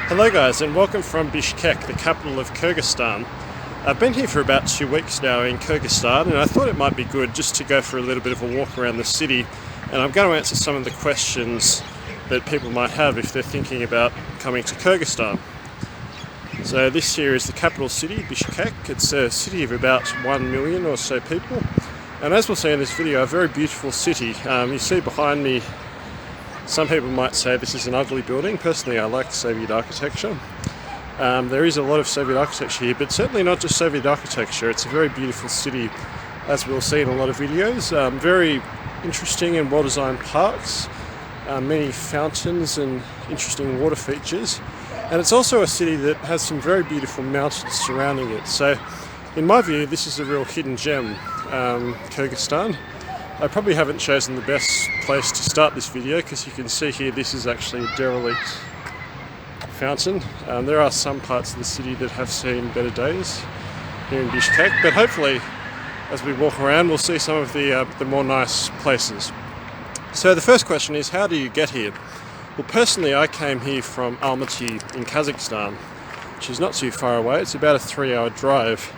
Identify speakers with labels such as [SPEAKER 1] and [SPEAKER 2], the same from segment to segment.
[SPEAKER 1] Hello guys, and welcome from Bishkek, the capital of Kyrgyzstan. I've been here for about 2 weeks now in Kyrgyzstan, and I thought it might be good just to go for a little bit of a walk around the city, and I'm going to answer some of the questions that people might have if they're thinking about coming to Kyrgyzstan. So this here is the capital city, Bishkek. It's a city of about 1 million or so people, and as we'll see in this video, a very beautiful city. You see behind me, some people might say this is an ugly building. Personally, I like Soviet architecture. There is a lot of Soviet architecture here, but certainly not just Soviet architecture. It's a very beautiful city, as we'll see in a lot of videos. Very interesting and well-designed parks, many fountains and interesting water features. And it's also a city that has some very beautiful mountains surrounding it. So, in my view, this is a real hidden gem, Kyrgyzstan. I probably haven't chosen the best place to start this video because you can see here this is actually a derelict fountain. There are some parts of the city that have seen better days here in Bishkek, but hopefully as we walk around we'll see some of the more nice places. So the first question is, how do you get here? Well, personally I came here from Almaty in Kazakhstan, which is not too far away. It's about a 3-hour drive.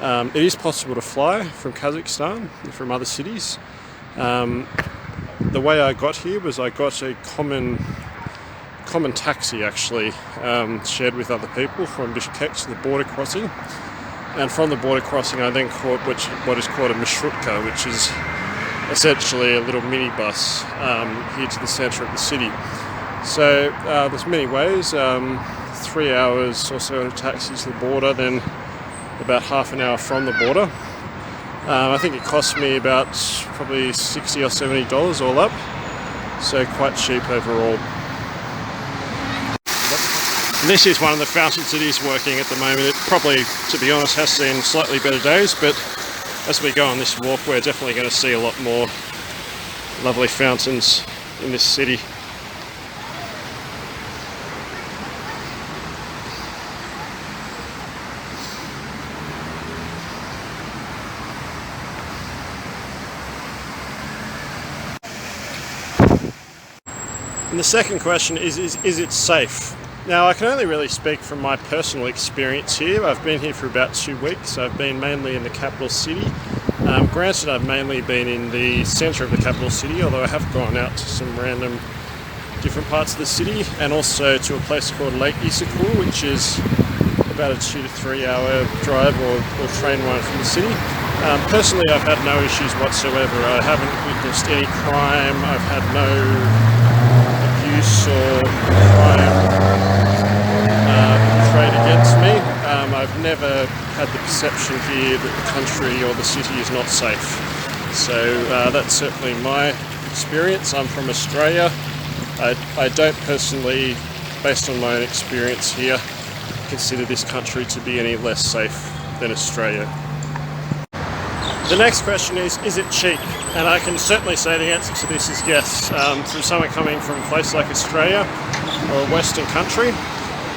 [SPEAKER 1] It is possible to fly from Kazakhstan, from other cities. The way I got here was I got a common taxi actually, shared with other people from Bishkek to the border crossing, and from the border crossing I then caught what is called a marshrutka, which is essentially a little minibus here to the centre of the city. So there's many ways, 3 hours or so in a taxi to the border, then about half an hour from the border. I think it cost me about probably $60 or $70 all up, so quite cheap overall. This is one of the fountains that is working at the moment. It probably, to be honest, has seen slightly better days, but as we go on this walk we're definitely going to see a lot more lovely fountains in this city. And the second question is it safe? Now, I can only really speak from my personal experience here. I've been here for about 2 weeks. I've been mainly in the capital city. Granted, I've mainly been in the centre of the capital city, although I have gone out to some random different parts of the city, and also to a place called Lake Issyk, which is about a 2 to 3 hour drive or train ride from the city. Personally, I've had no issues whatsoever. I haven't witnessed any crime. I've had no abuse or crime portrayed against me. I've never had the perception here that the country or the city is not safe. So that's certainly my experience. I'm from Australia. I don't personally, based on my own experience here, consider this country to be any less safe than Australia. The next question is it cheap? And I can certainly say the answer to this is yes. For someone coming from a place like Australia or a Western country.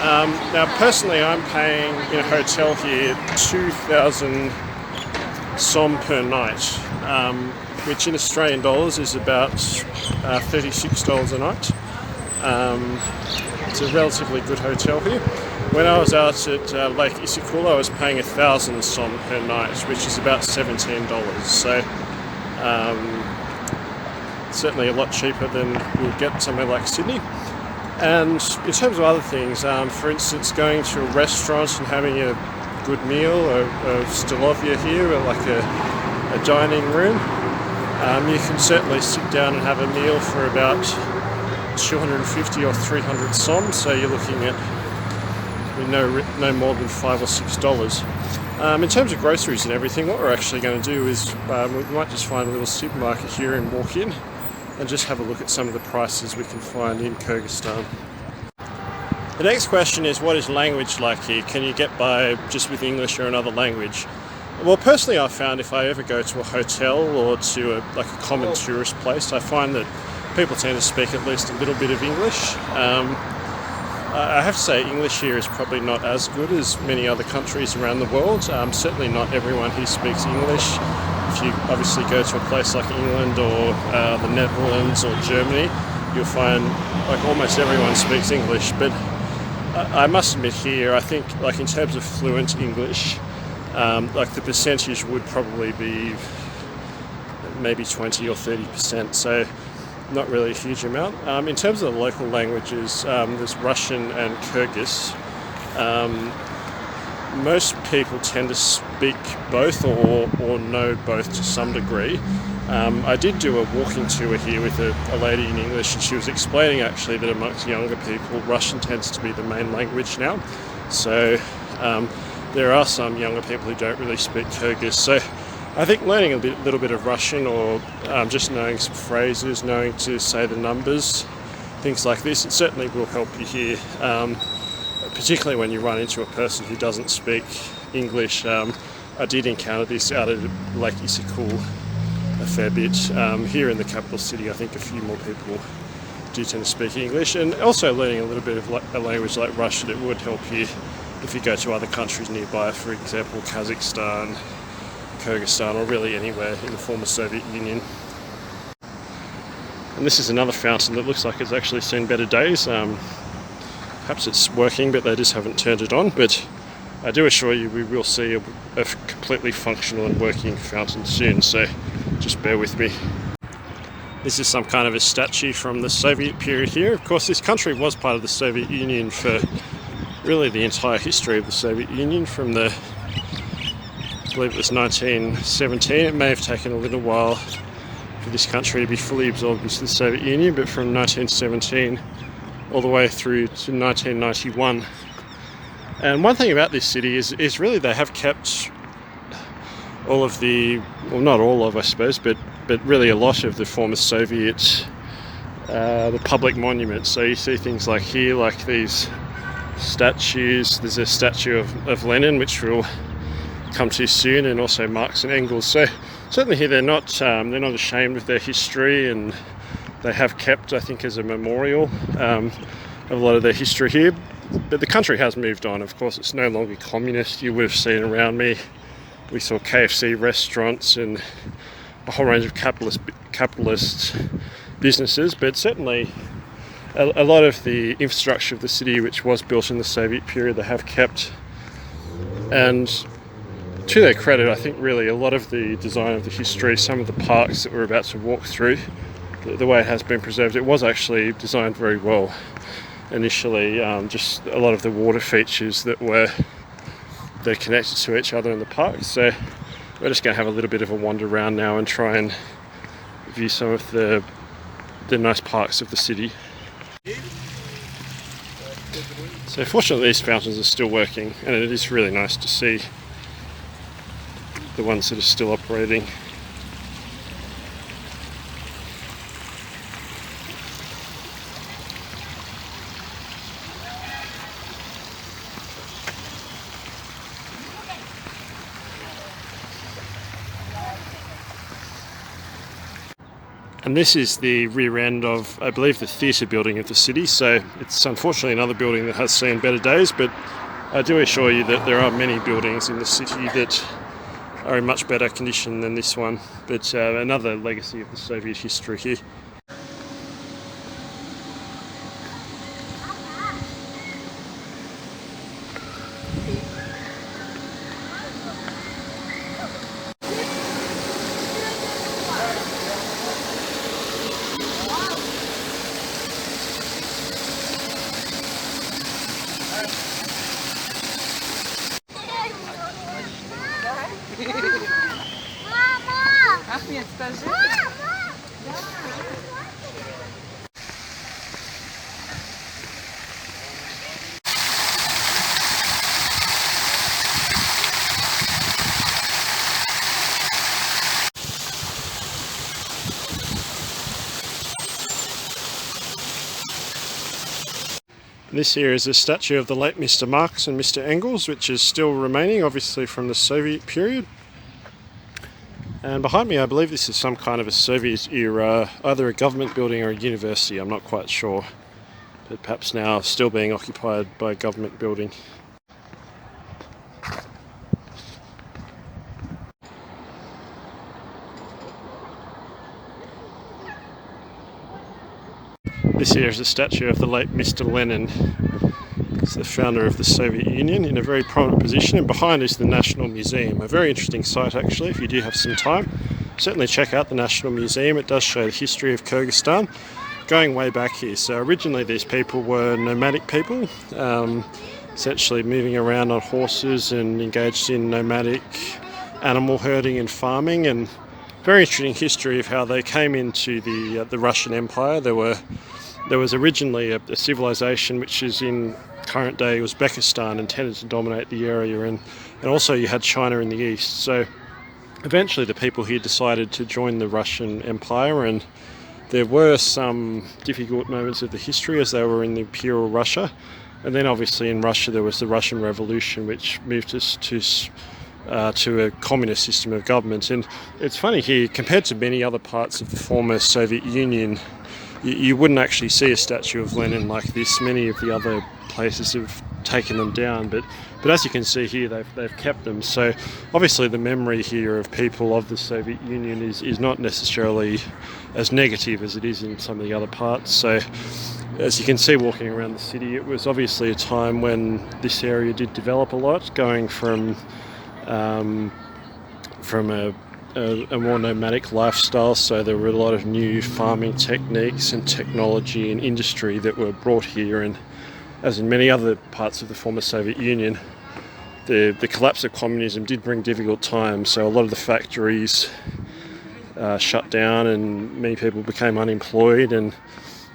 [SPEAKER 1] Now personally I'm paying in a hotel here 2,000 som per night, which in Australian dollars is about $36 a night. It's a relatively good hotel here. When I was out at Lake Issyk, I was paying 1,000 som per night, which is about $17. So certainly a lot cheaper than you'll get somewhere like Sydney. And in terms of other things, for instance, going to a restaurant and having a good meal, a stolovia here, or like a dining room, you can certainly sit down and have a meal for about 250 or 300 som, so you're looking at no more than $5 or $6. In terms of groceries and everything, what we're actually going to do is we might just find a little supermarket here and walk in and just have a look at some of the prices we can find in Kyrgyzstan. The next question is, what is language like here? Can you get by just with English or another language? Well, personally I've found if I ever go to a hotel or to a common tourist place, I find that people tend to speak at least a little bit of English. I have to say English here is probably not as good as many other countries around the world. Certainly not everyone here speaks English. If you obviously go to a place like England or the Netherlands or Germany, you'll find like almost everyone speaks English, but I must admit here, I think like in terms of fluent English, like the percentage would probably be maybe 20 or 30%, so not really a huge amount. In terms of the local languages, there's Russian and Kyrgyz. Most people tend to speak both or know both to some degree. I did do a walking tour here with a lady in English, and she was explaining actually that amongst younger people, Russian tends to be the main language now. So there are some younger people who don't really speak Kyrgyz. So I think learning a little bit of Russian, or just knowing some phrases, knowing to say the numbers, things like this, it certainly will help you here. Particularly when you run into a person who doesn't speak English. I did encounter this out at Lake Issyk a fair bit. Here in the capital city, I think a few more people do tend to speak English, and also learning a little bit of a language like Russian, it would help you if you go to other countries nearby, for example Kazakhstan, Kyrgyzstan, or really anywhere in the former Soviet Union. And this is another fountain that looks like it's actually seen better days. Perhaps it's working, but they just haven't turned it on. But I do assure you we will see a completely functional and working fountain soon, so just bear with me. This is some kind of a statue from the Soviet period here. Of course, this country was part of the Soviet Union for really the entire history of the Soviet Union, from I believe it was 1917. It may have taken a little while for this country to be fully absorbed into the Soviet Union, but from 1917 all the way through to 1991. And one thing about this city is really they have kept all of the, well, not all of, I suppose, but really a lot of the former Soviet the public monuments. So you see things like here, like these statues. There's a statue of Lenin, which we'll come to soon, and also Marx and Engels. So certainly here they're not ashamed of their history, and they have kept, I think, as a memorial a lot of their history here. But the country has moved on. Of course, it's no longer communist. You would have seen around me, we saw KFC restaurants and a whole range of capitalist businesses, but certainly a lot of the infrastructure of the city, which was built in the Soviet period, they have kept. And to their credit, I think really a lot of the design of the history, some of the parks that we're about to walk through, the way it has been preserved, it was actually designed very well initially. Just a lot of the water features they're connected to each other in the park. So we're just going to have a little bit of a wander around now and try and view some of the nice parks of the city. So fortunately these fountains are still working, and it is really nice to see the ones that are still operating. And this is the rear end of, I believe, the theatre building of the city. So it's unfortunately another building that has seen better days, but I do assure you that there are many buildings in the city that are in much better condition than this one. But another legacy of the Soviet history here.
[SPEAKER 2] Ахмед, скажи.
[SPEAKER 1] This here is a statue of the late Mr. Marx and Mr. Engels, which is still remaining, obviously from the Soviet period. And behind me, I believe this is some kind of a Soviet era, either a government building or a university, I'm not quite sure. But perhaps now still being occupied by a government building. This here is a statue of the late Mr. Lenin. He's the founder of the Soviet Union in a very prominent position, and behind is the National Museum. A very interesting site actually, if you do have some time. Certainly check out the National Museum. It does show the history of Kyrgyzstan going way back here. So originally these people were nomadic people, essentially moving around on horses and engaged in nomadic animal herding and farming, and very interesting history of how they came into the Russian Empire. There was originally a civilization which is in current day Uzbekistan and tended to dominate the area, and also you had China in the east. So eventually the people here decided to join the Russian Empire, and there were some difficult moments of the history as they were in the Imperial Russia. And then obviously in Russia there was the Russian Revolution, which moved us to a communist system of government. And it's funny here, compared to many other parts of the former Soviet Union, you wouldn't actually see a statue of Lenin like this. Many of the other places have taken them down, but as you can see here, they've kept them. So obviously the memory here of people of the Soviet Union is not necessarily as negative as it is in some of the other parts. So as you can see walking around the city, it was obviously a time when this area did develop a lot, going from a more nomadic lifestyle. So there were a lot of new farming techniques and technology and industry that were brought here, and as in many other parts of the former Soviet Union, the collapse of communism did bring difficult times. So a lot of the factories shut down and many people became unemployed, and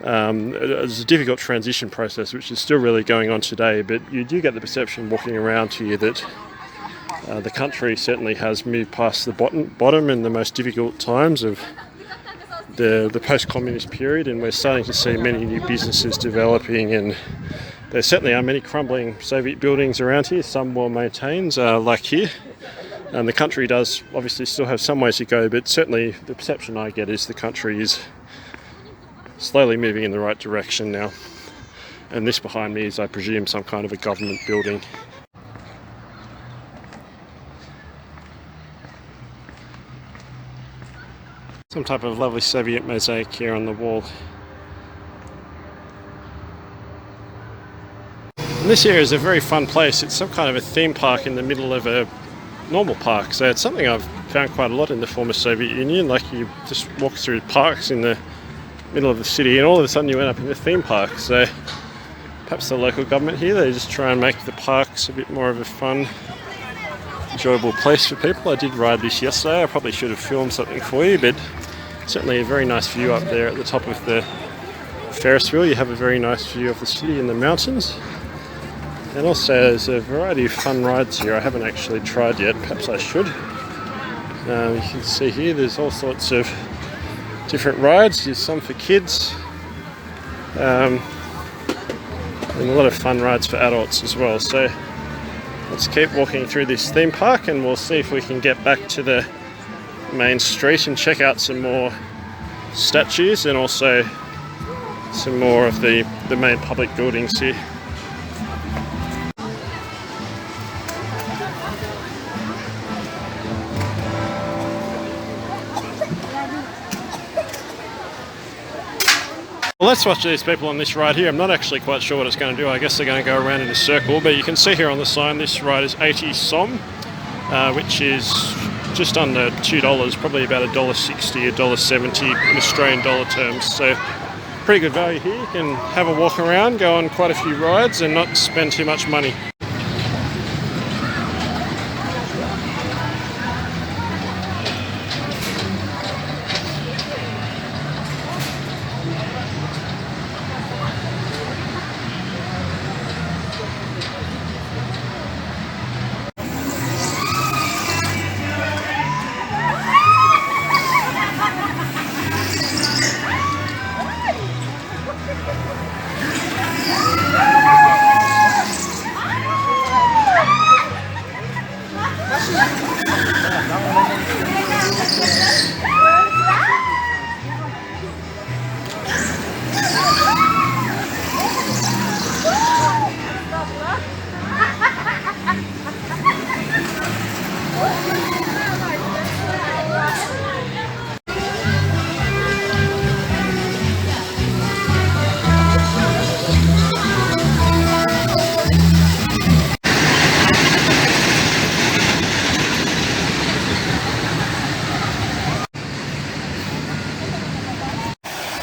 [SPEAKER 1] it was a difficult transition process which is still really going on today. But you do get the perception walking around here that the country certainly has moved past the bottom and the most difficult times of the post-communist period, and we're starting to see many new businesses developing, and there certainly are many crumbling Soviet buildings around here, some well maintained, like here. And the country does obviously still have some ways to go, but certainly the perception I get is the country is slowly moving in the right direction now. And this behind me is, I presume, some kind of a government building. Some type of lovely Soviet mosaic here on the wall. And this here is a very fun place. It's some kind of a theme park in the middle of a normal park. So it's something I've found quite a lot in the former Soviet Union. Like, you just walk through parks in the middle of the city and all of a sudden you end up in a theme park. So perhaps the local government here, they just try and make the parks a bit more of a fun, enjoyable place for people. I did ride this yesterday. I probably should have filmed something for you, but certainly a very nice view up there at the top of the Ferris wheel. You have a very nice view of the city and the mountains. And also there's a variety of fun rides here I haven't actually tried yet. Perhaps I should. You can see here there's all sorts of different rides. There's some for kids. And a lot of fun rides for adults as well. So let's keep walking through this theme park and we'll see if we can get back to the main street and check out some more statues and also some more of the main public buildings here. Well, let's watch these people on this ride here. I'm not actually quite sure what it's going to do. I guess they're going to go around in a circle, but you can see here on the sign this ride is 80 som, which is just under $2, probably about $1.60, $1.70 in Australian dollar terms. So pretty good value here. You can have a walk around, go on quite a few rides and not spend too much money.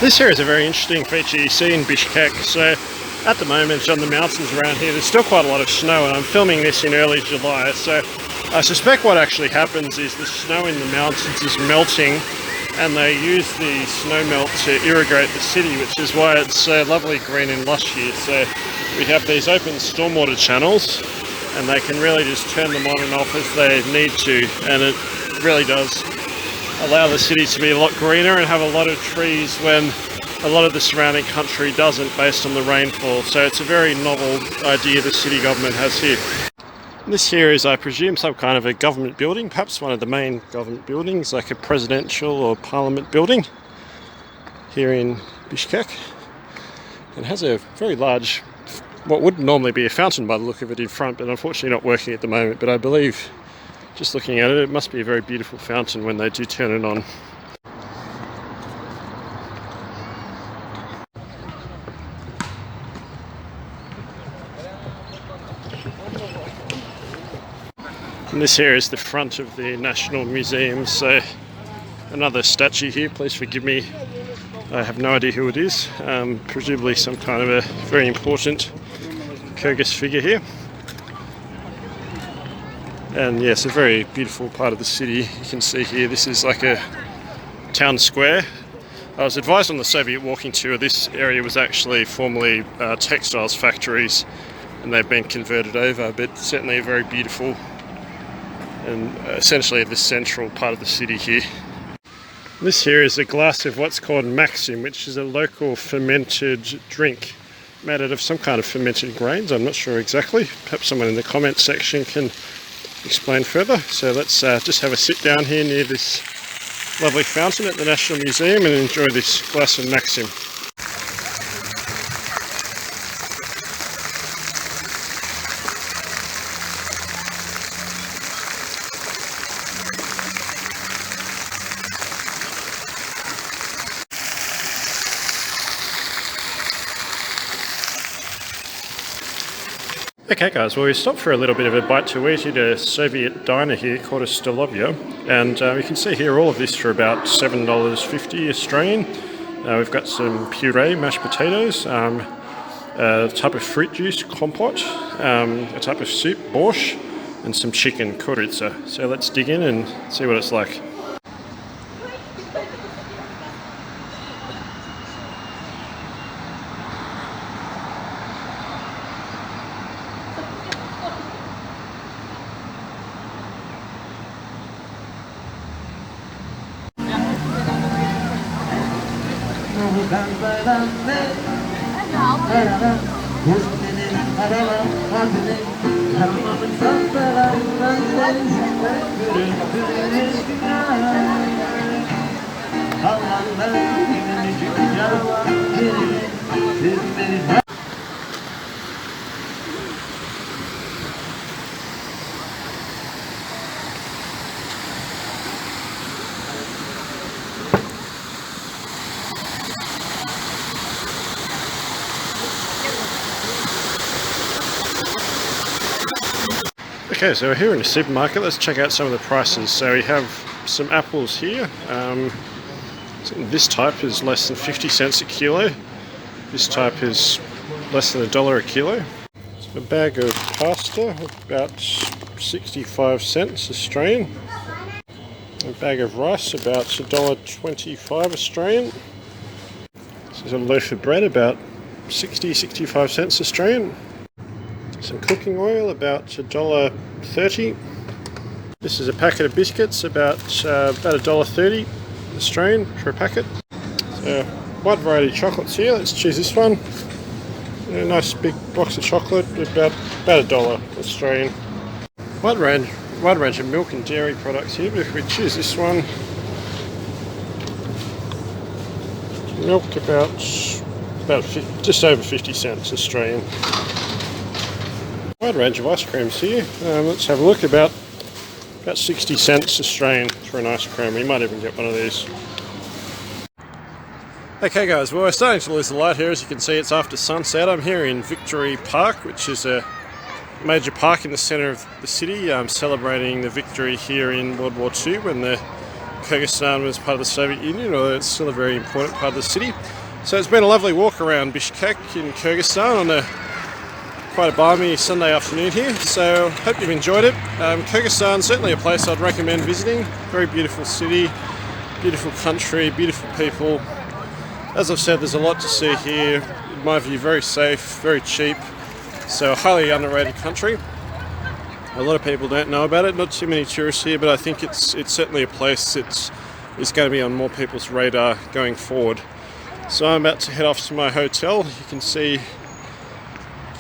[SPEAKER 1] This here is a very interesting feature you see in Bishkek. So at the moment on the mountains around here there's still quite a lot of snow, and I'm filming this in early July, so I suspect what actually happens is the snow in the mountains is melting and they use the snow melt to irrigate the city, which is why it's so lovely green and lush here. So we have these open stormwater channels and they can really just turn them on and off as they need to, and it really does allow the city to be a lot greener and have a lot of trees when a lot of the surrounding country doesn't, based on the rainfall. So it's a very novel idea the city government has here. This here is, I presume, some kind of a government building, perhaps one of the main government buildings, like a presidential or parliament building here in Bishkek. It has a very large, what would normally be a fountain by the look of it in front, but unfortunately not working at the moment. But I believe, just looking at it, it must be a very beautiful fountain when they do turn it on. And this here is the front of the National Museum, so another statue here, please forgive me, I have no idea who it is, presumably some kind of a very important Kyrgyz figure here. And yes, a very beautiful part of the city. You can see here, this is like a town square. I was advised on the Soviet walking tour this area was actually formerly textiles factories, and they've been converted over, but certainly a very beautiful and essentially the central part of the city here. This here is a glass of what's called Maxim, which is a local fermented drink made out of some kind of fermented grains. I'm not sure exactly. Perhaps someone in the comments section can explain further. So let's just have a sit down here near this lovely fountain at the National Museum and enjoy this glass of Maxim. Okay guys, well we stopped for a little bit of a bite to eat at a Soviet diner here called a Stolovya, and you can see here all of this for about $7.50 Australian. We've got some puree, mashed potatoes, a type of fruit juice, compote, a type of soup, borscht, and some chicken, kuritsa. So let's dig in and see what it's like. Okay, so we're here in a supermarket. Let's check out some of the prices. So we have some apples here. This type is less than 50 cents a kilo. This type is less than $1 a kilo. So a bag of pasta, about 65 cents Australian. A bag of rice, about $1.25 Australian. This is a loaf of bread, about 65 cents Australian. Some cooking oil, about $1.30. This is a packet of biscuits, about $1.30 Australian for a packet. So wide variety of chocolates here. Let's choose this one. A nice big box of chocolate, about $1 Australian. Wide range of milk and dairy products here. But if we choose this one, milk just over 50 cents Australian. Wide range of ice creams here. Let's have a look. About 60 cents Australian for an ice cream. We might even get one of these. Okay guys, well we're starting to lose the light here. As you can see, it's after sunset. I'm here in Victory Park, which is a major park in the centre of the city, celebrating the victory here in World War II when the Kyrgyzstan was part of the Soviet Union, although it's still a very important part of the city. So it's been a lovely walk around Bishkek in Kyrgyzstan on quite a balmy Sunday afternoon here. So hope you've enjoyed it. Kyrgyzstan, certainly a place I'd recommend visiting. Very beautiful city, beautiful country, beautiful people. As I've said, there's a lot to see here. In my view, very safe, very cheap. So a highly underrated country. A lot of people don't know about it. Not too many tourists here, but I think it's certainly a place that is going to be on more people's radar going forward. So I'm about to head off to my hotel. You can see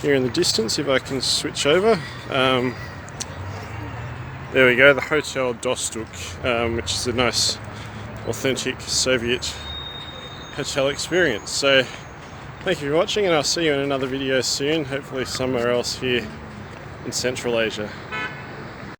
[SPEAKER 1] here in the distance, if I can switch over. There we go, the Hotel Dostuk, which is a nice, authentic Soviet hotel experience. So thank you for watching, and I'll see you in another video soon, hopefully somewhere else here in Central Asia.